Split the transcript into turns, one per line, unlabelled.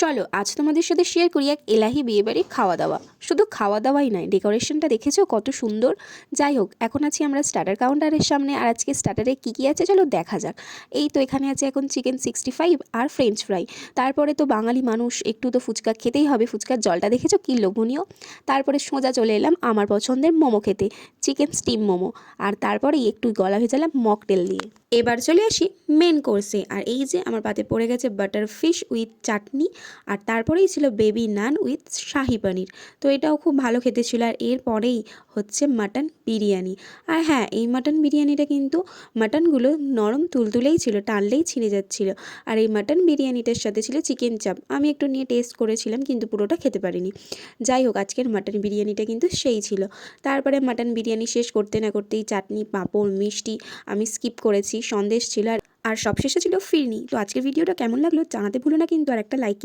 চলো আজ তোমাদের সাথে শেয়ার করি এক এলাহি বিয়েবাড়ির খাওয়া দাওয়া। শুধু খাওয়া দাওয়াই নয়, ডেকোরেশনটা দেখেছো কত সুন্দর। যাই হোক, এখন আছি আমরা স্টার্টার কাউন্টারের সামনে, আর আজকে স্টার্টারে কী কী আছে চলো দেখা যাক। এই তো এখানে আছে এখন চিকেন 65 আর ফ্রেঞ্চ ফ্রাই। তারপরে তো বাঙালি মানুষ, একটু তো ফুচকা খেতেই হবে, ফুচকার জলটা দেখেছো কী লোভনীয়। তারপরে সোজা চলে এলাম আমার পছন্দের মোমো খেতে, চিকেন স্টিম মোমো। আর তারপরেই একটু গলা ভেজালাম মকটেল দিয়ে। এবার চলে আসি মেন কোর্সে, আর এই যে আমার পাতে পড়ে গেছে বাটার ফিশ উইথ চাটনি, আর তারপরেই ছিল বেবি নান উইথ শাহি পনির। তো এটাও খুব ভালো খেতে ছিল। আর এরপরেই হচ্ছে মাটন বিরিয়ানি। আর হ্যাঁ, এই মাটন বিরিয়ানিটা কিন্তু মাটনগুলো নরম তুলতুলেই ছিল, টানলেই ছিঁড়ে যাচ্ছিল। আর এই মাটন বিরিয়ানিটার সাথে ছিল চিকেন চাপ। আমি একটু নিয়ে টেস্ট করেছিলাম কিন্তু পুরোটা খেতে পারিনি। যাই হোক, আজকের মাটন বিরিয়ানিটা কিন্তু সেই ছিল। তারপরে মাটন বিরিয়ানি শেষ করতে না করতেই চাটনি, পাঁপড়, মিষ্টি আমি স্কিপ করেছি, সন্দেশ ছিল, আর সবশেষে ছিল ফিরনি। তো আজকের ভিডিওটা কেমন লাগলো জানাতে ভুলো না কিন্তু, আর একটা লাইক